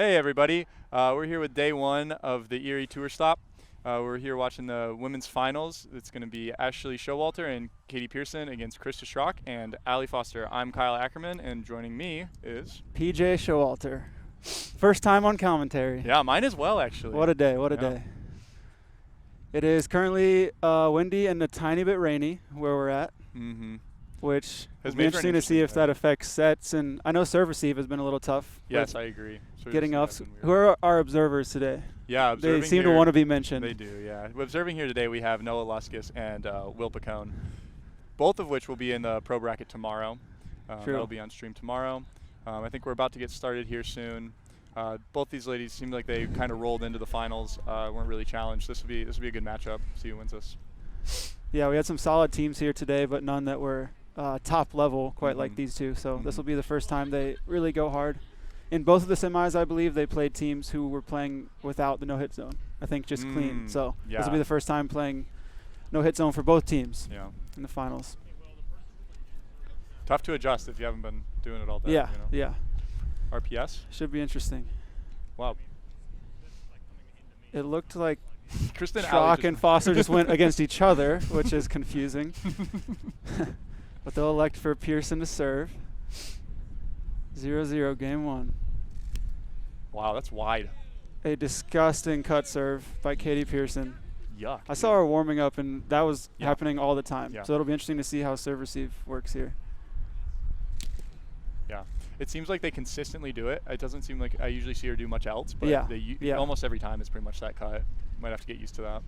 Hey everybody, we're here with day one of the Erie tour stop. We're here watching the women's finals. It's going to be Ashley Showalter and Katie Pierson against Krista Shrock and Allie Foster. I'm Kyle Ackermann, and joining me is PJ Showalter. First time on commentary. Yeah, mine as well, actually. What a day, what a day. It is currently windy and a tiny bit rainy where we're at, which will be interesting to see if that affects sets. And I know serve receive has been a little tough. Yes, I agree. Getting up. Who are our observers today? Yeah, they seem to want to be mentioned. They do, yeah. Observing here today, we have Noah Luskis and Will Picone, both of which will be in the pro bracket tomorrow. That'll be on stream tomorrow. I think we're about to get started here soon. Both these ladies seem like they kind of rolled into the finals, weren't really challenged. This will be a good matchup. See who wins this. Yeah, we had some solid teams here today, but none that were top level quite like these two. So this will be the first time they really go hard. In both of the semis, I believe they played teams who were playing without the no-hit zone. I think just clean. So this will be the first time playing no-hit zone for both teams in the finals. Tough to adjust if you haven't been doing it all day. Yeah, you know? yeah. RPS? Should be interesting. Wow. It looked like Kristen Shrock and Foster just went against each other, which is confusing. But they'll elect for Pearson to serve. 0-0, game one. Wow, that's wide. A disgusting cut serve by Katie Pierson. Yuck. I saw her warming up, and that was happening all the time. Yeah. So it'll be interesting to see how serve receive works here. Yeah. It seems like they consistently do it. It doesn't seem like I usually see her do much else, but almost every time it's pretty much that cut. Might have to get used to that.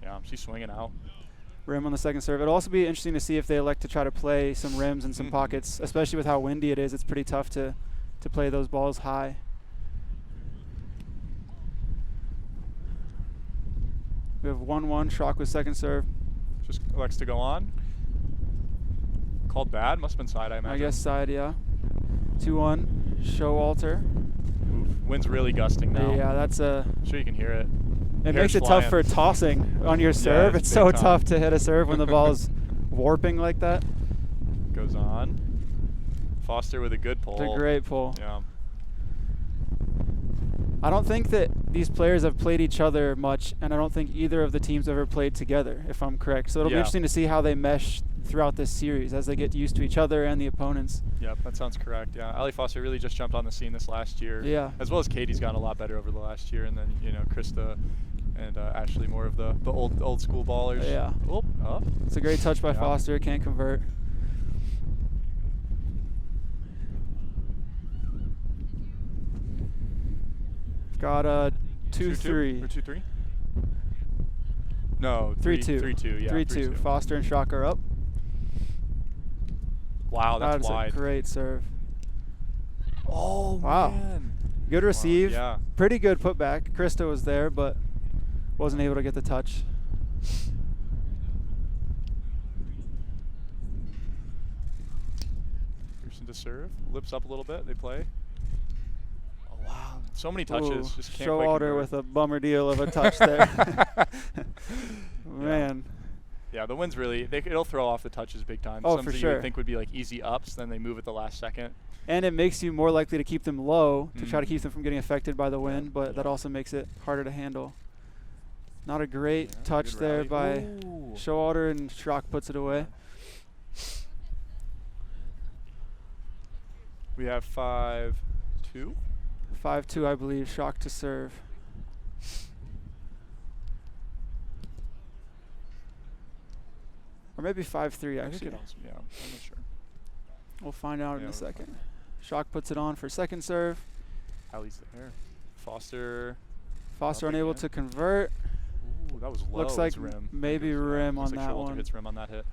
Yeah, she's swinging out. Rim on the second serve. It'll also be interesting to see if they elect to try to play some rims and some pockets, especially with how windy it is. It's pretty tough to play those balls high. We have 1-1, Shrock with second serve. Just elects to go on. Called bad, must have been side, I imagine. I guess side, yeah. 2-1, Showalter. Oof, wind's really gusting now. Yeah, that's a... I'm sure you can hear it. It makes it tough for tossing on your serve. It's so tough to hit a serve when the ball is warping like that. Goes on. Foster with a good pull. It's a great pull. Yeah. I don't think that these players have played each other much, and I don't think either of the teams ever played together, if I'm correct. So it'll be interesting to see how they mesh throughout this series as they get used to each other and the opponents. Yep, that sounds correct. Yeah, Allie Foster really just jumped on the scene this last year. Yeah. As well as Katie's gotten a lot better over the last year, and then Krista and Ashley more of the old school ballers. Yeah. Oh, up. It's a great touch by Foster. Can't convert. Got a 2-3. Or 2-3? No, 3-2. 3-2, yeah. 3-2. Foster and Shrock are up. Wow, that's wide. That's a great serve. Oh, wow. Man. Good receive. Wow, yeah. Pretty good putback. Krista was there, but wasn't able to get the touch. Pearson to serve. Lips up a little bit. They play. Oh, wow. So many touches. Just can't Showalter with a bummer deal of a touch there. Man. Yeah, the wind's really, it'll throw off the touches big time. Oh, Some for that sure. You would think would be like easy ups, then they move at the last second. And it makes you more likely to keep them low to try to keep them from getting affected by the wind, but that also makes it harder to handle. Not a great touch there by Showalter, and Shrock puts it away. We have 5-2. 5-2, I believe. Shrock to serve. Or maybe 5-3, actually. I'm not sure. We'll find out in a second. Shrock puts it on for second serve. Allie's there. Foster unable to convert. Ooh, that was low. Looks like rim. maybe rim on that one. Hits rim on that hit.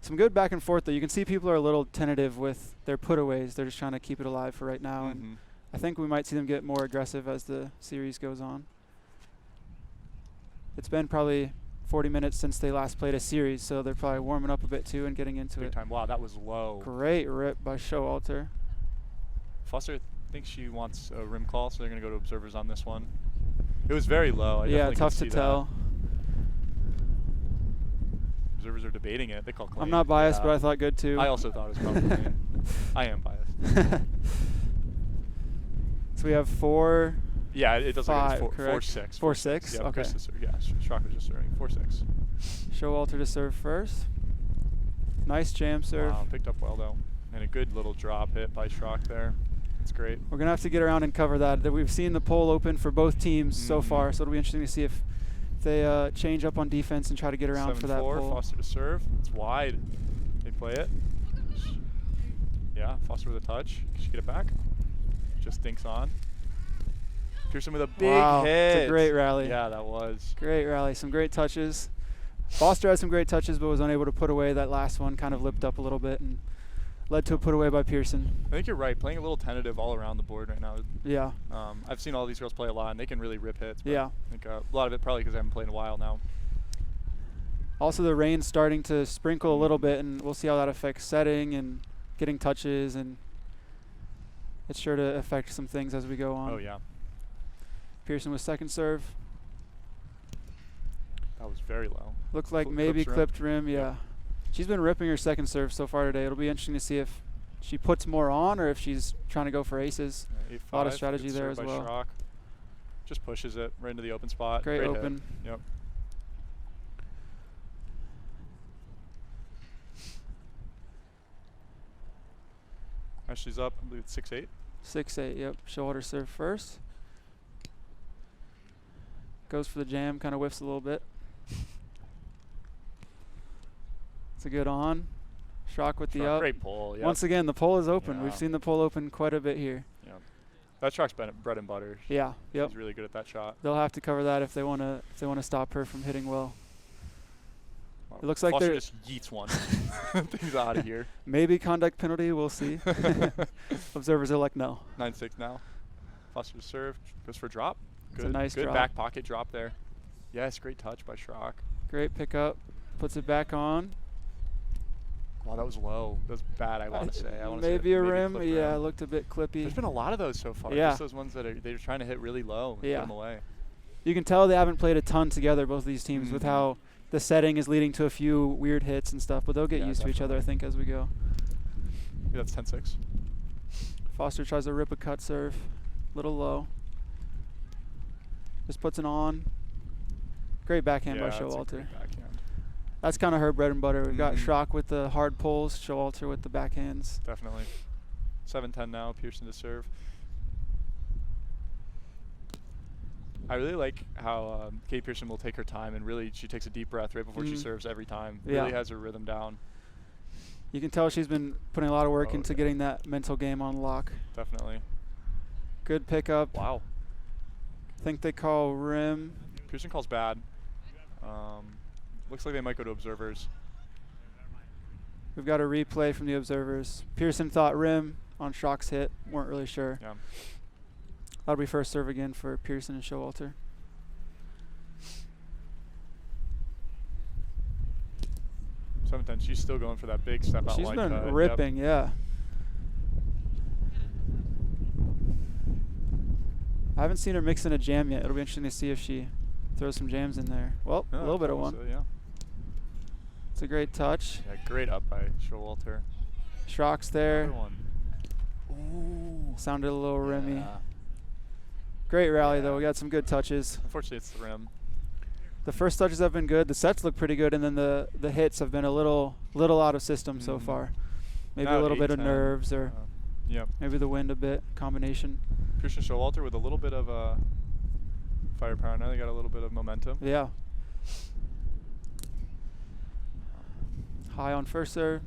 Some good back and forth, though. You can see people are a little tentative with their putaways. They're just trying to keep it alive for right now. And I think we might see them get more aggressive as the series goes on. It's been probably 40 minutes since they last played a series, so they're probably warming up a bit too and getting into Big it. Time. Wow, that was low. Great rip by Showalter. Foster thinks she wants a rim call, so they're going to go to observers on this one. It was very low. Yeah, tough to tell. Observers are debating it. They call clean. I'm not biased, but I thought good too. I also thought it was probably clean. I am biased. So we have 4. Yeah, it does five, like it's 4-6. 4-6. Yeah, Okay. Shrock was just serving 4-6. Showalter to serve first. Nice jam serve. Wow, picked up well though, and a good little drop hit by Shrock there. That's great. We're gonna have to get around and cover that. We've seen the pole open for both teams so far, so it'll be interesting to see if they change up on defense and try to get around for that pole. Foster to serve. It's wide. They play it. Yeah, Foster with a touch. Can she get it back? Just dinks on. Pierson with a big hit. It's a great rally. Yeah, that was. Great rally. Some great touches. Foster had some great touches, but was unable to put away that last one. Kind of lipped up a little bit and led to a put away by Pearson. I think you're right. Playing a little tentative all around the board right now. Yeah. I've seen all these girls play a lot, and they can really rip hits. But Yeah. I think a lot of it probably because I haven't played in a while now. Also, the rain's starting to sprinkle a little bit, and we'll see how that affects setting and getting touches, and it's sure to affect some things as we go on. Oh, yeah. Pearson with second serve. That was very low. Looked like maybe clipped rim, yeah. Yep. She's been ripping her second serve so far today. It'll be interesting to see if she puts more on or if she's trying to go for aces. Yeah, a lot of strategy there as well. Shrock. Just pushes it right into the open spot. Great open. Hit. Yep. Ashley's up, I believe it's 6-8. 6-8, yep. Showalter serve first. Goes for the jam, kind of whiffs a little bit. It's a good on. Shrock with the up. Great pull, yeah. Once again, the pole is open. Yeah. We've seen the pole open quite a bit here. Yeah. That Shrock's bread and butter. Yeah, yep. She's really good at that shot. They'll have to cover that if they want to stop her from hitting well. Wow. It looks like Foster they're just yeets one. Things out of here. Maybe conduct penalty, we'll see. Observers are like, no. 9-6 now. Foster to serve, goes for a drop. Good, It's a nice good drop. back pocket drop there. Yes, great touch by Shrock. Great pickup. Puts it back on. Wow, that was low. That was bad, I want to say. Maybe a rim. clipped Yeah, rim. it looked a bit clippy. There's been a lot of those so far. Yeah. Just those ones that they're trying to hit really low and put them away. You can tell they haven't played a ton together, both of these teams, with how the setting is leading to a few weird hits and stuff. But they'll get used to each other, I think, as we go. Yeah, that's 10-6. Foster tries to rip a cut serve. Little low. Just puts it on. Great backhand by Showalter. That's kind of her bread and butter. We've got Shrock with the hard pulls, Showalter with the backhands. Definitely. 7-10 now, Pierson to serve. I really like how Kate Pierson will take her time and really she takes a deep breath right before she serves every time. Really has her rhythm down. You can tell she's been putting a lot of work into getting that mental game on lock. Definitely. Good pickup. Wow. I think they call rim. Pierson calls bad. Looks like they might go to observers. We've got a replay from the observers. Pierson thought rim on Shrock's hit. Weren't really sure. Yeah. That'll be first serve again for Pierson and Showalter. She's still going for that big step out. She's been ripping, yeah. I haven't seen her mix in a jam yet. It'll be interesting to see if she throws some jams in there. Well, a little bit of one. Yeah. It's a great touch. Yeah, great up by Showalter. Shrock's there. Another one. Ooh. Sounded a little rimmy. Great rally though. We got some good touches. Unfortunately, it's the rim. The first touches have been good. The sets look pretty good, and then the hits have been a little out of system so far. Maybe a little bit of nerves or maybe the wind a bit combination. Pierson Showalter with a little bit of firepower now. They got a little bit of momentum. Yeah. High on first serve.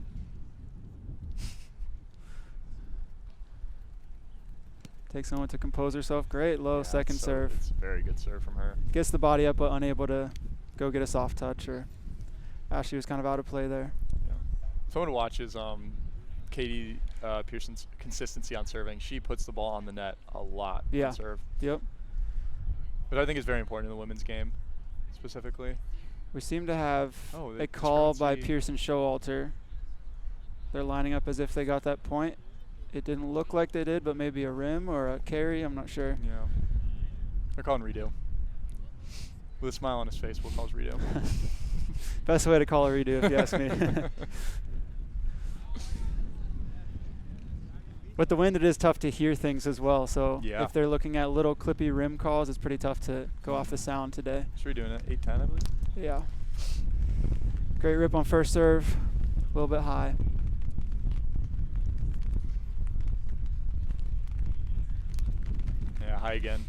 Takes a moment to compose herself. Great low second serve. It's a very good serve from her. Gets the body up, but unable to go get a soft touch. Or Ashley was kind of out of play there. Yeah. Someone to watch is Katie Pierson's consistency on serving. She puts the ball on the net a lot on serve. Yep. But I think it's very important in the women's game, specifically. We seem to have a call by Pierson Showalter. They're lining up as if they got that point. It didn't look like they did, but maybe a rim or a carry. I'm not sure. Yeah. They're calling redo. With a smile on his face, we'll call it redo. Best way to call a redo, if you ask me. With the wind, it is tough to hear things as well. So if they're looking at little clippy rim calls, it's pretty tough to go off the sound today. So we're doing it 8-10, I believe? Yeah. Great rip on first serve. A little bit high. Yeah, high again.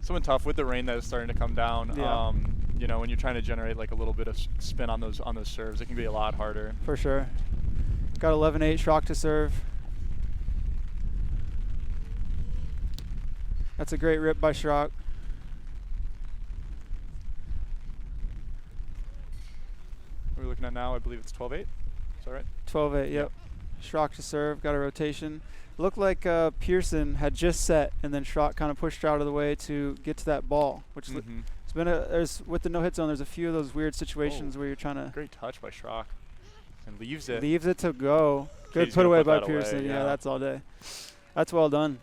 Something tough with the rain that is starting to come down. Yeah. You know, when you're trying to generate like a little bit of spin on those serves, it can be a lot harder. For sure. Got 11-8 Shrock to serve. That's a great rip by Shrock. What are we looking at now? I believe it's 12-8. Is that right? 12-8, yep. Shrock to serve, got a rotation. Looked like Pierson had just set, and then Shrock kind of pushed out of the way to get to that ball, which it's been with the no-hit zone, there's a few of those weird situations where you're trying to... Great touch by Shrock. And leaves it. Leaves it to go. Good put away by Pierson. Yeah, that's all day. That's well done.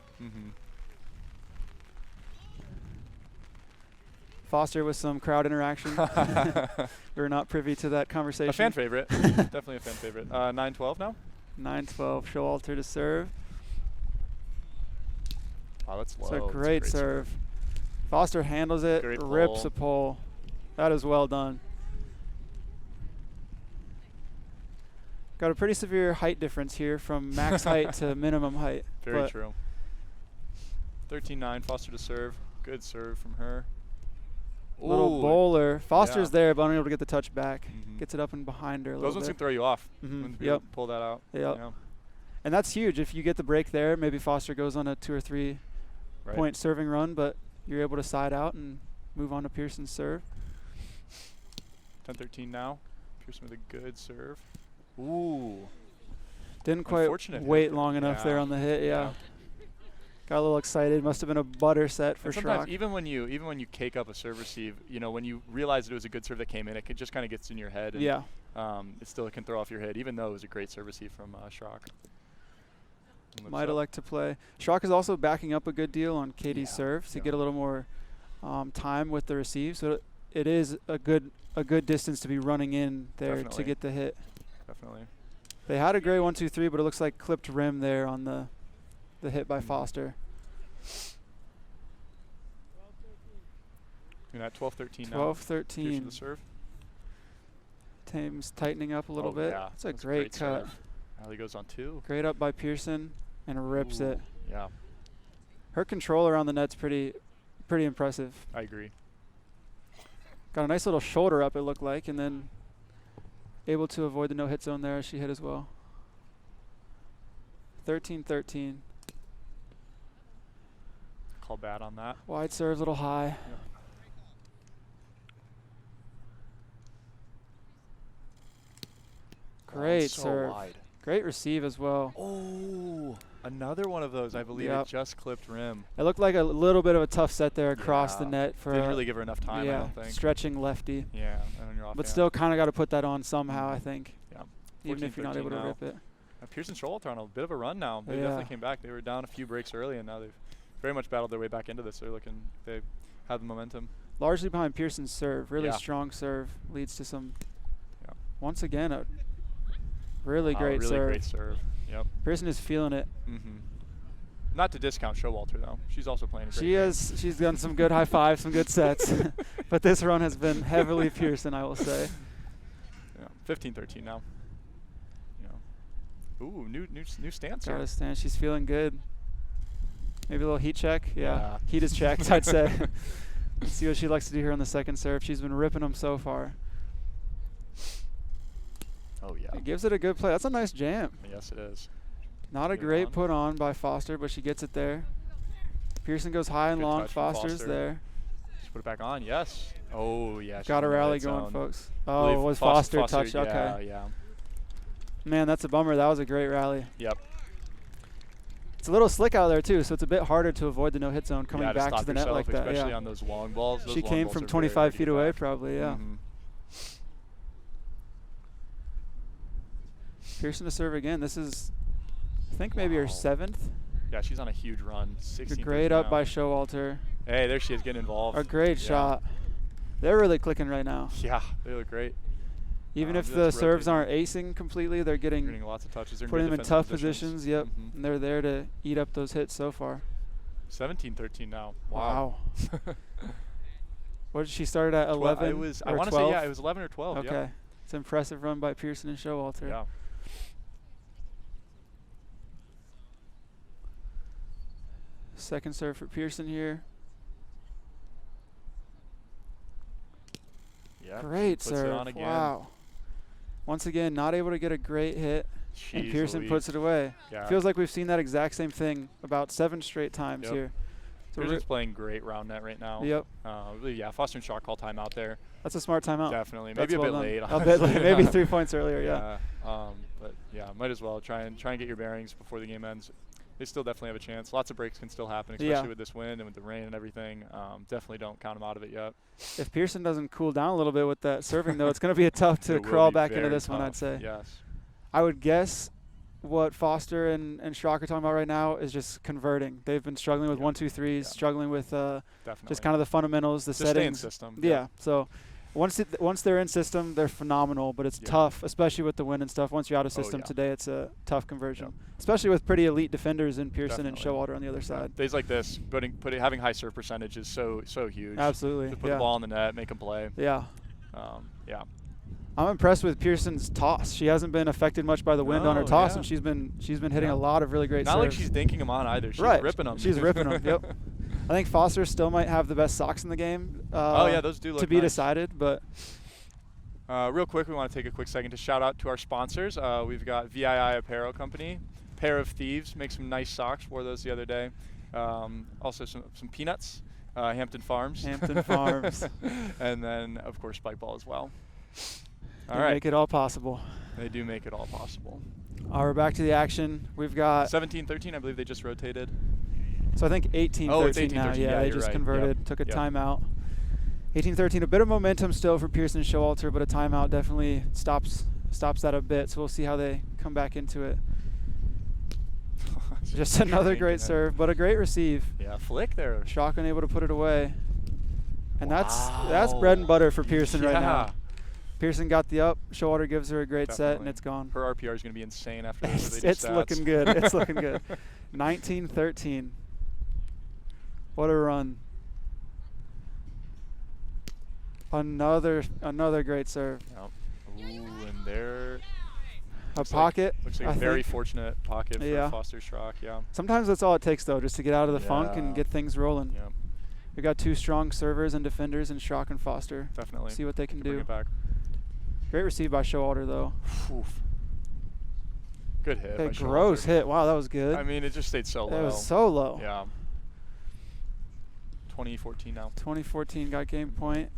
Foster with some crowd interaction. We were not privy to that conversation. A fan favorite. Definitely a fan favorite. 9-12 now? 9-12. Showalter to serve. Wow, that's low. It's a great serve. Foster handles it, rips a pole. That is well done. Got a pretty severe height difference here from max height to minimum height. Very true. 13-9, Foster to serve. Good serve from her. Little bowler. Foster's there, but unable to get the touch back. Gets it up and behind her a little bit. Those ones can throw you off. Pull that out. Yep. And that's huge. If you get the break there, maybe Foster goes on a 2 or 3 point serving run, but you're able to side out and move on to Pearson's serve. 10-13 now. Pearson with a good serve. Ooh. Didn't quite wait long enough there on the hit. Yeah. Got a little excited. Must have been a butter set for sometimes Shrock. even when you cake up a serve receive, you know, when you realize it was a good serve that came in, it just kind of gets in your head. And, it still can throw off your head, even though it was a great serve receive from Shrock. Might elect to play. Shrock is also backing up a good deal on Katie's serve to get a little more time with the receive. So it is a good distance to be running in there to get the hit. Definitely. They had a great 1-2-3, but it looks like clipped rim there on the hit by Foster. You're at 12-13 now. 12-13. The serve. Team's tightening up a little bit. Yeah. That's a great cut. He goes on 2. Great up by Pierson and rips it. Yeah. Her control around the net's pretty impressive. I agree. Got a nice little shoulder up, it looked like, and then able to avoid the no-hit zone there as she hit as well. 13-13. Call bad on that. Wide serve, a little high. Yep. Great serve. Wide. Great receive as well. Oh, another one of those. I believe it just clipped rim. It looked like a little bit of a tough set there across the net for. Didn't really give her enough time. I don't think. Stretching lefty. Yeah, and on your off but still, kind of got to put that on somehow. I think. Yeah. Even if you're not able to rip it. Pierson Showalter on a bit of a run now. They definitely came back. They were down a few breaks early, and now they've very much battled their way back into this. They have the momentum. Largely behind Pearson's serve. Really strong serve leads to some. Yeah. Once again, a really great serve. Really great serve. Yep. Pearson is feeling it. Not to discount Showalter though. She's also playing a great game. She's done some good high fives, some good sets. But this run has been heavily Pierson, I will say. Yeah. 15-13 now. Ooh, new stance Got here. a stance. She's feeling good. Maybe a little heat check. Yeah. Heat is checked, I'd say. Let's see what she likes to do here on the second serve. She's been ripping them so far. Oh, yeah. It gives it a good play. That's a nice jam. Yes, it is. Not a great put on by Foster, but she gets it there. Pearson goes high and long. Foster's there. She put it back on. Yes. Oh, yeah. Got a rally going, folks. Oh, it was Foster touched. Okay. Yeah. Man, that's a bummer. That was a great rally. Yep. It's a little slick out there, too, so it's a bit harder to avoid the no-hit zone coming back to the net like that. Especially on those long balls. She came from 25 feet away, probably, yeah. Pierson to serve again. This is, I think, maybe her 7th. Yeah, she's on a huge run. 16. Great up by Showalter. Hey, there she is getting involved. A great shot. They're really clicking right now. Yeah, they look great. Even if the serves aren't acing completely, they're getting lots of touches. They're putting them in tough positions. Yep, and they're there to eat up those hits so far. 17-13 now. Wow. What did she start at? 11? I want to say, yeah, it was 11 or 12. Okay. Yep. It's an impressive run by Pierson and Showalter. Yeah. Second serve for Pierson here. Yeah. Great serve. Wow. Once again, not able to get a great hit. And Pierson puts it away. Yeah. Feels like we've seen that exact same thing about 7 straight times here. So Pierson's playing great round net right now. Yep. Yeah, Foster and Shrock call timeout there. That's a smart timeout. Definitely. Maybe a bit late. A bit late. Maybe 3 points earlier, yeah. But yeah, might as well try and get your bearings before the game ends. They still definitely have a chance. Lots of breaks can still happen, especially with this wind and with the rain and everything. Definitely don't count them out of it yet. If Pierson doesn't cool down a little bit with that serving, though, it's going to be tough to crawl back into this one, I'd say. Yes. I would guess what Foster and Shrock are talking about right now is just converting. They've been struggling with 1-2-3s, struggling with just kind of the fundamentals, the settings. Stay in system. Yeah. So once they're in system, they're phenomenal, but it's tough, especially with the wind and stuff. Once you're out of system today, it's a tough conversion, especially with pretty elite defenders in Pierson and Showalter on the other side. Days like this, having high serve percentage is so huge. Absolutely. Just put the ball in the net, make them play. Yeah. Yeah. I'm impressed with Pierson's toss. She hasn't been affected much by the wind on her toss, and she's been hitting a lot of really great serves. Not like she's dinking them on either. She's ripping them. She's ripping them. Yep. I think Foster still might have the best socks in the game. Those do look to be decided, but. Real quick, we want to take a quick second to shout out to our sponsors. We've got VII Apparel Company, Pair of Thieves, make some nice socks. Wore those the other day. Also some peanuts, Hampton Farms. Hampton Farms. And then of course Spike Ball as well. They make it all possible. They do make it all possible. We're back to the action. We've got 17-13. I believe they just rotated. So I think 18-13 now. Yeah, they just converted, took a timeout. 18-13, a bit of momentum still for Pierson and Showalter, but a timeout definitely stops that a bit. So we'll see how they come back into it. Just another great serve, but a great receive. Yeah, flick there. Shrock unable to put it away. And that's bread and butter for Pierson right now. Pierson got the up. Showalter gives her a great set, and it's gone. Her RPR is going to be insane after this. It's looking good. It's looking good. 19-13. What a run. Another great serve. Yep. Ooh, and there. A pocket. Looks like a very fortunate pocket for Foster Shrock. Yeah. Sometimes that's all it takes, though, just to get out of the funk and get things rolling. Yep. We've got 2 strong servers and defenders in Shrock and Foster. Definitely. See what they can do. Bring it back. Great receive by Showalter, though. Oof. Good hit. A gross hit. Wow, that was good. I mean, it just stayed so low. It was so low. Yeah. 2014 now. 2014 got game point.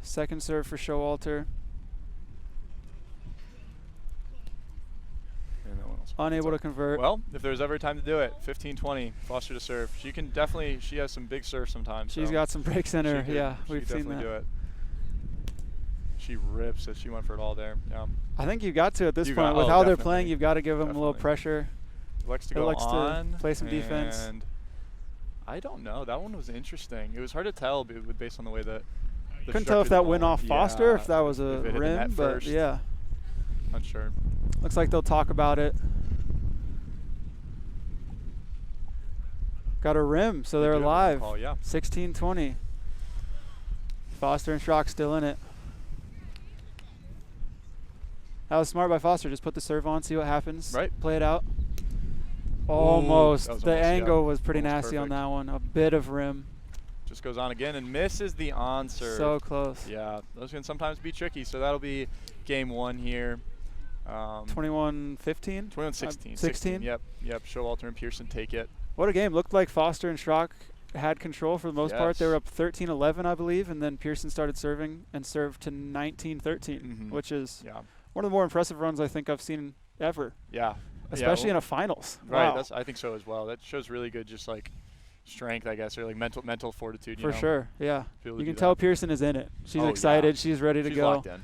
Second serve for Showalter. Unable to convert. Well, if there's ever a time to do it, 15-20, Foster to serve. She has some big serves sometimes. She's got some breaks in her. Yeah, we've seen that. Do it. She rips it. She went for it all there. Yeah. I think you've got to at this point. With how they're playing, you've got to give them a little pressure. Likes to go on. To play some defense. And I don't know. That one was interesting. It was hard to tell based on the way that. Couldn't tell if that went off Foster, if that was a rim, but yeah. Unsure. Looks like they'll talk about it. Got a rim, so they're alive. 16-20. Foster and Shrock still in it. That was smart by Foster. Just put the serve on, see what happens. Right. Play it out. Almost. The angle was pretty nasty on that one. A bit of rim. Just goes on again and misses the on serve. So close. Yeah, those can sometimes be tricky. So that'll be game 1 here. 21-15? 21-16. 16? Yep. Showalter and Pierson take it. What a game. Looked like Foster and Shrock had control for the most part. They were up 13-11, I believe, and then Pierson started serving and served to 19-13, which is one of the more impressive runs I think I've seen ever. Yeah. Especially in a finals. Right. Wow. I think so as well. That shows really good just like strength, I guess, or like mental fortitude. For sure, yeah. You can tell Pierson is in it. She's excited. She's ready to go. Locked in.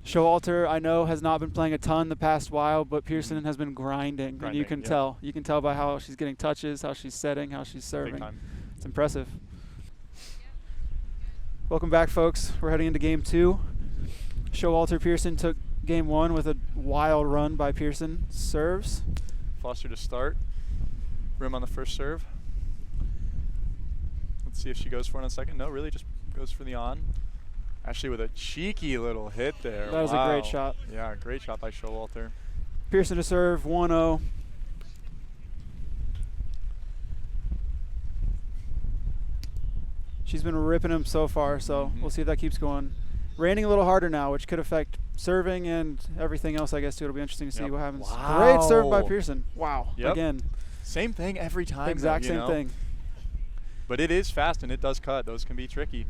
Showalter, I know, has not been playing a ton the past while, but Pierson has been grinding, and you can tell. You can tell by how she's getting touches, how she's setting, how she's serving. Big time. It's impressive. Welcome back, folks. We're heading into game 2. Showalter Pearson took game 1 with a wild run by Pearson. Serves. Foster to start. Rim on the first serve. Let's see if she goes for it on a second. No, really just goes for the on. Actually with a cheeky little hit there. That was a great shot. Yeah, great shot by Showalter. Pearson to serve, 1-0. She's been ripping him so far, so we'll see if that keeps going. Raining a little harder now, which could affect serving and everything else, I guess, too. It'll be interesting to see what happens. Wow. Great serve by Pearson. Wow. Yep. Again. Same thing every time. Exact though, same thing. But it is fast and it does cut. Those can be tricky.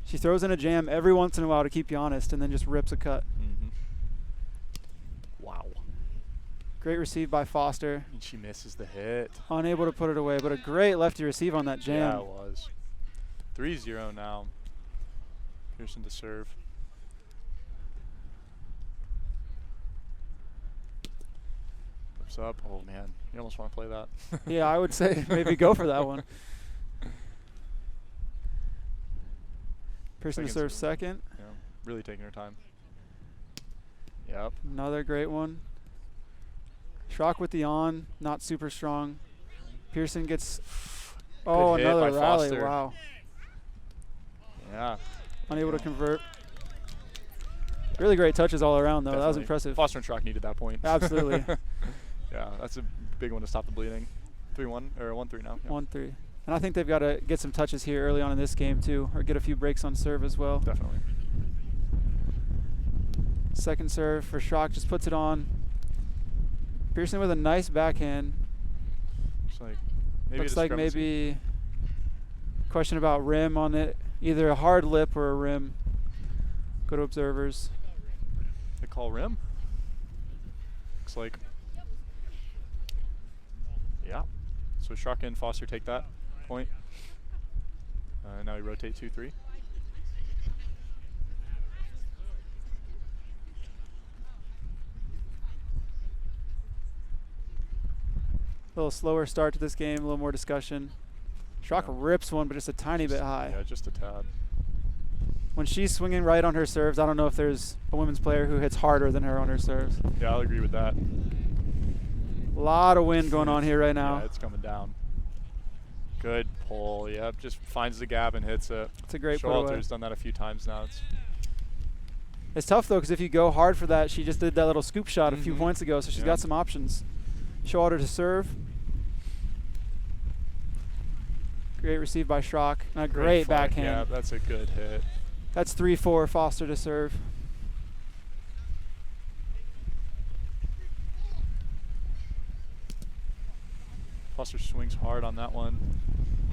She throws in a jam every once in a while to keep you honest and then just rips a cut. Wow. Great receive by Foster. And she misses the hit. Unable to put it away, but a great lefty receive on that jam. Yeah, it was. 3-0 now. Pearson to serve. Flips up. Oh, man. You almost want to play that. Yeah, I would say maybe go for that one. Pearson to serve second. Yeah, really taking her time. Yep. Another great one. Shrock with the on, not super strong. Pearson gets, another rally. Foster. Wow. Yeah. Unable to convert. Really great touches all around, though. Definitely. That was impressive. Foster and Shrock needed that point. Absolutely. Yeah, that's a big one to stop the bleeding. 3-1 or 1-3 now. Yeah. 1-3. And I think they've got to get some touches here early on in this game, too, or get a few breaks on serve as well. Definitely. Second serve for Shrock, just puts it on. Pearson with a nice backhand. Looks like maybe question about rim on it. Either a hard lip or a rim. Go to observers. They call rim. Looks like. Yeah. So Shrock and Foster take that point. Now we rotate 2-3. A little slower start to this game, a little more discussion. Shrock rips one, but just a tiny bit high. Yeah, just a tad. When she's swinging right on her serves, I don't know if there's a women's player who hits harder than her on her serves. Yeah, I'll agree with that. A lot of wind going on here right now. Yeah, it's coming down. Good pull. Yep, just finds the gap and hits it. It's a great put away. Showalter's done that a few times now. It's tough, though, because if you go hard for that, she just did that little scoop shot a few points ago, so she's got some options. Showalter to serve. Great receive by Shrock. And a great backhand. Yeah, that's a good hit. That's 3-4, Foster to serve. Foster swings hard on that one.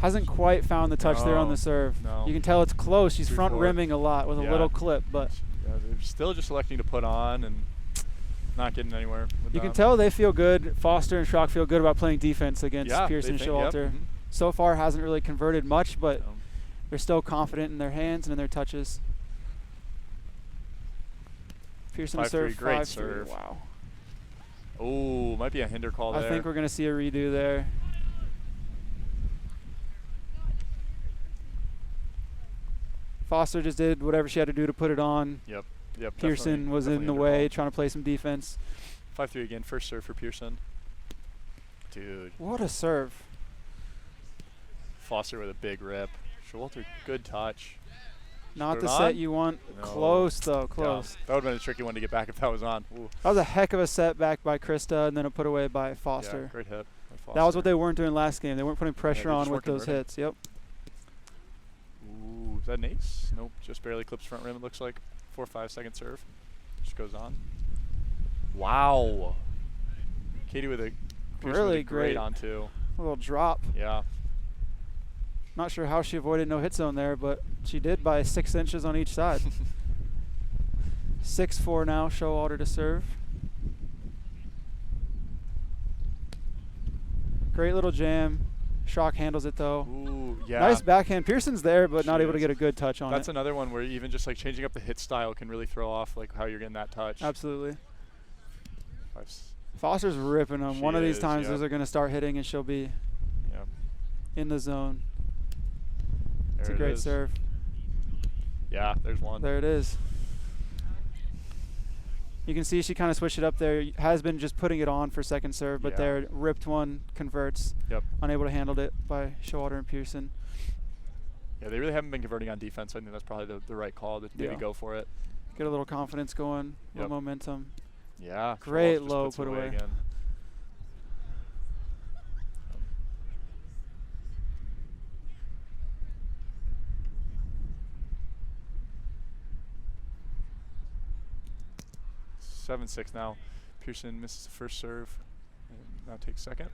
Hasn't quite found the touch there on the serve. No. You can tell it's close. She's 3-4. front rimming a lot with a little clip, but yeah, they're still just electing to put on and not getting anywhere. You can tell they feel good. Foster and Shrock feel good about playing defense against Pierson and Showalter. Yep. So far hasn't really converted much, but they're still confident in their hands and in their touches. Pearson to serve 5-3. Wow. Oh, might be a hinder call there. I think we're going to see a redo there. Foster just did whatever she had to do to put it on. Yep. Pearson was in the way, trying to play some defense. 5-3 again. First serve for Pearson. Dude. What a serve. Foster with a big rip. Showalter, good touch. Not the set you want. No. Close, though. Close. Yeah, that would have been a tricky one to get back if that was on. Ooh. That was a heck of a setback by Krista, and then a put away by Foster. Yeah, great hit by Foster. That was what they weren't doing last game. They weren't putting pressure on with those hits. Yep. Ooh, is that an ace? Nope, just barely clips front rim, it looks like. 4-5 second serve. Just goes on. Wow. Katie with a really great on two. A little drop. Yeah. Not sure how she avoided no hit zone there, but she did by 6 inches on each side. 6-4 now, Showalter to serve. Great little jam. Shrock handles it though. Ooh, yeah. Nice backhand. Pearson's there, but not able to get a good touch on it. That's another one where even just like changing up the hit style can really throw off like how you're getting that touch. Absolutely. Foster's ripping them. One of these times those are going to start hitting and she'll be in the zone. It's a great serve. Yeah, there's one. There it is. You can see she kind of switched it up there. Has been just putting it on for second serve, but there, ripped one, converts. Yep. Unable to handle it by Showalter and Pierson. Yeah, they really haven't been converting on defense. So I think that's probably the right call to maybe go for it. Get a little confidence going, a little momentum. Yeah. Great low put away. Again. 7-6 now. Pearson misses the first serve and now takes second.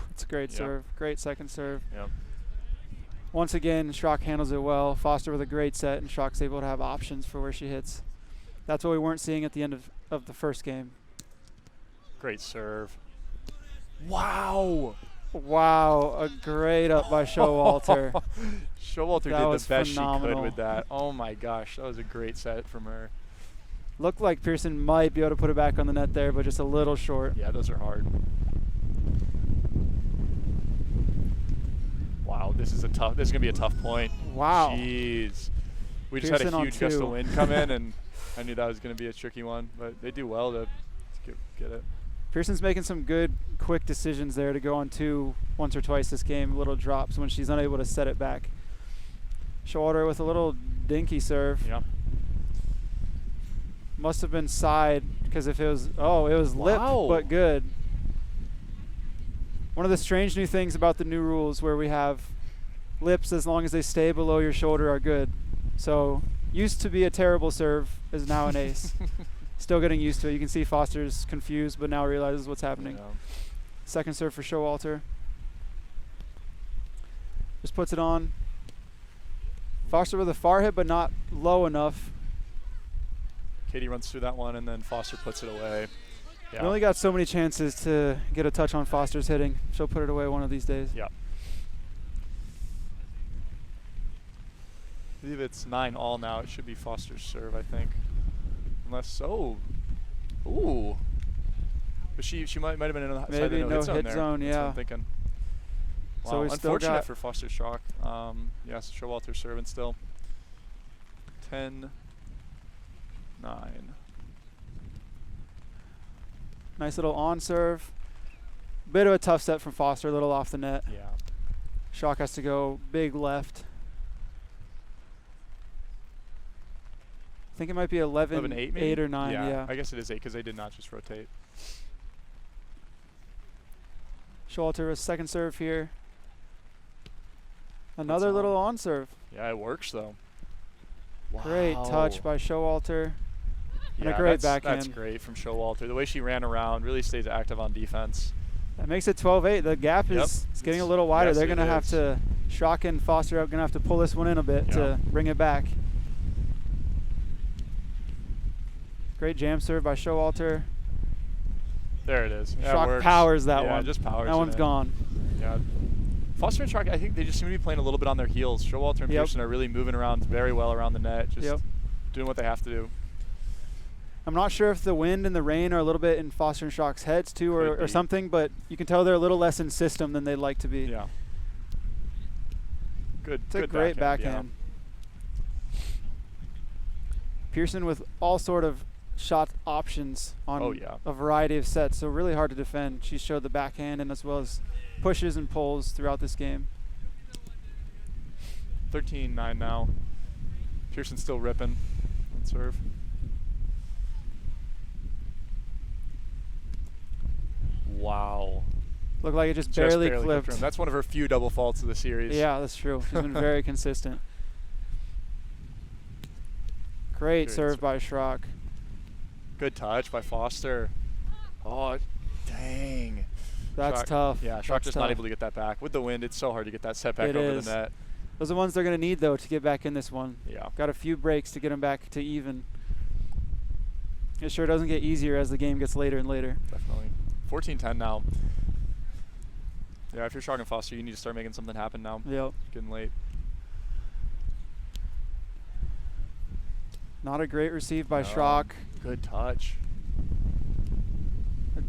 It's a great serve, great second serve. Yep. Once again, Shrock handles it well. Foster with a great set, and Shrock's able to have options for where she hits. That's what we weren't seeing at the end of the first game. Great serve. Wow. Wow, a great up by Showalter. Showalter did the best she could with that. Oh my gosh, that was a great set from her. Looked like Pearson might be able to put it back on the net there, but just a little short. Yeah, those are hard. Wow, this is gonna be a tough point. Wow. Jeez. We just Pierson had a huge gust of wind come in, and I knew that was gonna be a tricky one, but they do well to get it. Pearson's making some good, quick decisions there to go on two once or twice this game, little drops when she's unable to set it back. Showalter with a little dinky serve. Yeah. Must have been side, because if it was, it was lip, but good. One of the strange new things about the new rules where we have lips, as long as they stay below your shoulder, are good. So used to be a terrible serve is now an ace. Still getting used to it. You can see Foster's confused, but now realizes what's happening. Yeah. Second serve for Showalter. Just puts it on. Foster with a far hit, but not low enough. Katie runs through that one, and then Foster puts it away. Yeah. We only got so many chances to get a touch on Foster's hitting. She'll put it away one of these days. Yeah. I believe it's 9-all now. It should be Foster's serve, I think. Unless, ooh. But she might have been in the side of the no hit zone there. Zone, That's what I'm thinking. Wow, so unfortunate for Foster Shrock. Yes, Showalter serving still. 10-9. Nice little on serve. Bit of a tough set from Foster, a little off the net. Yeah. Shrock has to go big left. I think it might be 11 8 or 9. Yeah. I guess it is 8 because they did not just rotate. Showalter with second serve here. Another little on serve. Yeah, it works though. Wow. Great touch by Showalter. And a great backhand. That's great from Showalter. The way she ran around, really stays active on defense. That makes it 12-8. The gap is getting a little wider. They're going to have to, Shrock and Foster are going to have to pull this one in a bit to bring it back. Great jam serve by Showalter. There it is. Shrock powers that one. Yeah, just powers that one's gone. Yeah. Foster and Shrock, I think they just seem to be playing a little bit on their heels. Showalter and Pearson are really moving around very well around the net, just doing what they have to do. I'm not sure if the wind and the rain are a little bit in Foster and Shrock's heads too, or something, but you can tell they're a little less in system than they'd like to be. Yeah. Good. It's a great backhand. Yeah. Pierson with all sort of shot options on a variety of sets, so really hard to defend. She showed the backhand and as well as pushes and pulls throughout this game. 13-9 now. Pierson still ripping on serve. Wow. Looked like it just barely clipped. That's one of her few double faults of the series. Yeah, that's true. She's been very consistent. Great serve by Shrock. Good touch by Foster. Oh, dang. That's tough. Yeah, Shrock just not able to get that back. With the wind, it's so hard to get that set back over the net. Those are the ones they're going to need, though, to get back in this one. Yeah. Got a few breaks to get them back to even. It sure doesn't get easier as the game gets later and later. Definitely. 14-10 now. Yeah, if you're Shrock and Foster, you need to start making something happen now. Yep. Getting late. Not a great receive by Shrock. Good touch.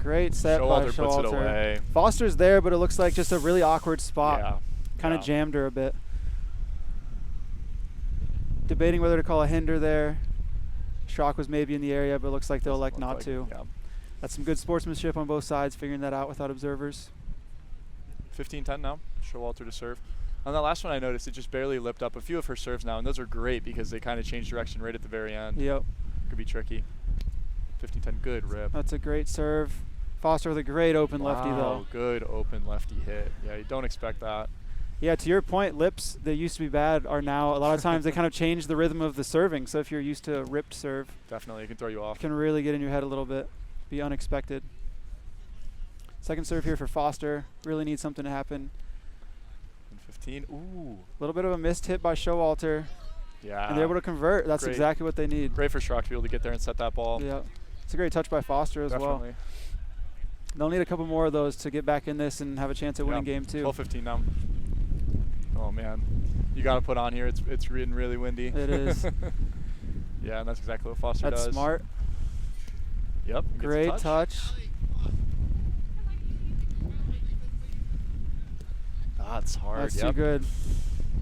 Great set by Showalter puts it Showalter. away. Foster's there, but it looks like just a really awkward spot. Yeah. Kind of jammed her a bit. Debating whether to call a hinder there. Shrock was maybe in the area, but it looks like they'll elect not to. Yeah. That's some good sportsmanship on both sides, figuring that out without observers. 15-10 now. Showalter to serve. On that last one, I noticed it just barely lipped up a few of her serves now, and those are great because they kind of change direction right at the very end. Yep. Could be tricky. 15-10, good rip. That's a great serve. Foster with a great open lefty, though. Good open lefty hit. Yeah, you don't expect that. Yeah, to your point, lips that used to be bad are now, a lot of times they kind of change the rhythm of the serving. So if you're used to a ripped serve, definitely, it can throw you off. It can really get in your head a little bit, be unexpected. Second serve here for Foster. Really needs something to happen. 15, ooh. A little bit of a missed hit by Showalter. Yeah. And they're able to convert. That's exactly what they need. Great for Shrock to be able to get there and set that ball. Yeah. It's a great touch by Foster as well. They'll need a couple more of those to get back in this and have a chance at winning game two. 12-15 now. Oh man, you got to put on here. It's getting really windy. It is. Yeah, and that's exactly what Foster does. That's smart. Yep. Great touch. That's hard. That's too good.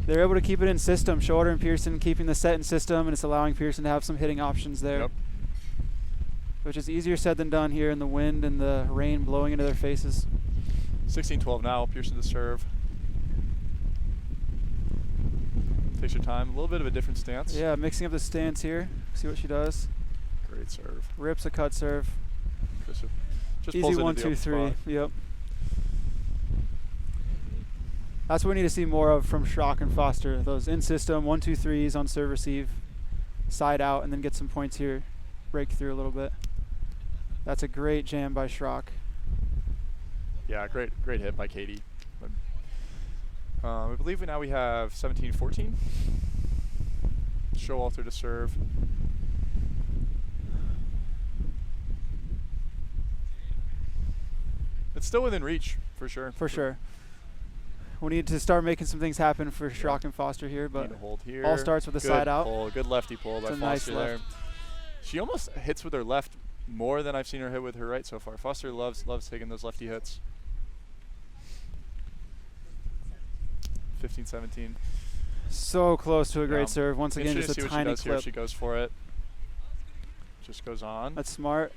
They're able to keep it in system. Showalter and Pearson keeping the set in system, and it's allowing Pearson to have some hitting options there. Yep. Which is easier said than done here in the wind and the rain blowing into their faces. 16-12 now. Pierson to serve. Takes your time. A little bit of a different stance. Yeah, mixing up the stance here. See what she does. Great serve. Rips a cut serve. Just easy 1, 2, 3. Yep. That's what we need to see more of from Shrock and Foster. Those in system 1, 2, 3s on serve receive, side out, and then get some points here. Break through a little bit. That's a great jam by Shrock. Yeah, great hit by Katie. I believe now we have 17-14. Showalter to serve. It's still within reach, for sure. For sure. We need to start making some things happen for Shrock and Foster here, but hold here. all starts with a side out. Pull, good lefty pull by Foster there. She almost hits with her left more than I've seen her hit with her right so far. Foster loves taking those lefty hits. 15-17. So close to a great serve. Once again, just a tiny clip. She goes for it. Just goes on. That's smart.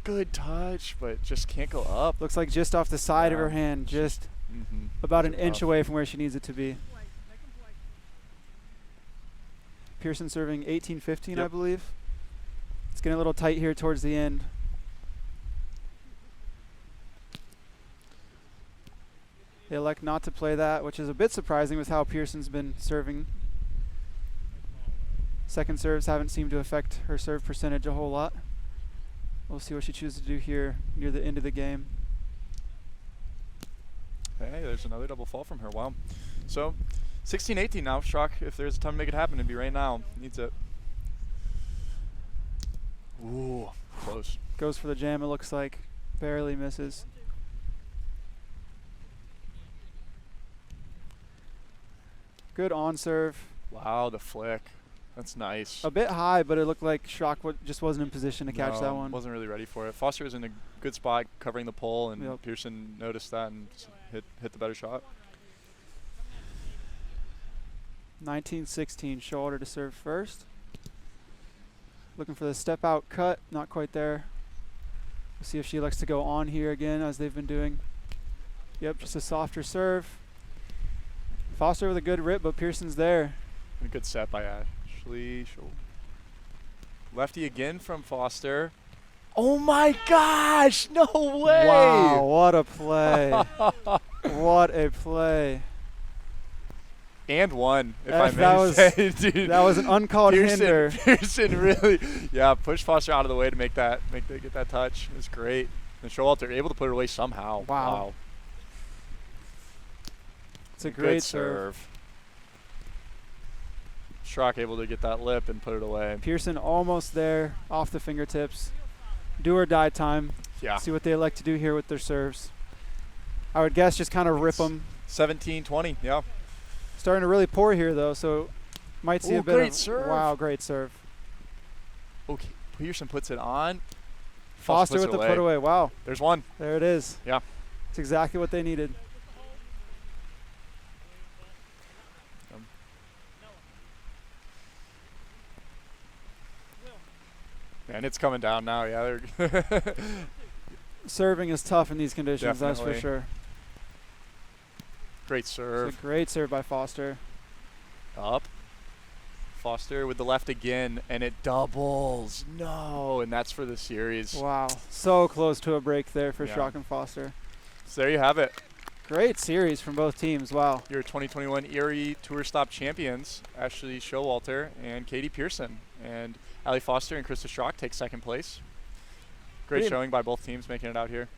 Good touch, but just can't go up. Looks like just off the side of her hand, just about an inch away from where she needs it to be. Pearson serving 18-15, I believe. It's getting a little tight here towards the end. They elect not to play that, which is a bit surprising with how Pearson's been serving. Second serves haven't seemed to affect her serve percentage a whole lot. We'll see what she chooses to do here near the end of the game. Hey, there's another double fall from her. Wow. So 16-18 now. Shrock, if there's a time to make it happen, it'd be right now. Needs it. Ooh, close. Goes for the jam, it looks like. Barely misses. Good on serve. Wow, the flick. That's nice. A bit high, but it looked like Shrock just wasn't in position to catch that one. Wasn't really ready for it. Foster was in a good spot covering the pole, and Pearson noticed that and hit the better shot. 19-16, Showalter to serve first. Looking for the step out cut, not quite there. We'll see if she likes to go on here again as they've been doing. Yep, just a softer serve. Foster with a good rip, but Pearson's there. And a good set by Ashley. Lefty again from Foster. Oh my gosh, no way! Wow, what a play. What a play. And one, if I may say, dude. That was an uncalled hinder. Pearson really, pushed Foster out of the way to get that touch. It was great. And Showalter able to put it away somehow. Wow. It's a great serve. Shrock able to get that lip and put it away. Pierson almost there, off the fingertips. Do or die time. Yeah. See what they like to do here with their serves. I would guess just kind of rip them. 17-20, yeah. Starting to really pour here, though, so might see a bit great of serve. Wow, great serve. Okay, Pearson puts it on. Foster with the put away. Wow. There's one. There it is. Yeah. It's exactly what they needed. And it's coming down now. Yeah. Serving is tough in these conditions. Definitely. That's for sure. Great serve. It's a great serve by Foster. Up. Foster with the left again, and it doubles. No, and that's for the series. Wow. So close to a break there for Yeah. Shrock and Foster. So there you have it. Great series from both teams. Wow. Your 2021 Erie Tour Stop champions, Ashley Showalter and Katie Pearson. And Allie Foster and Krista Shrock take second place. Great showing by both teams making it out here.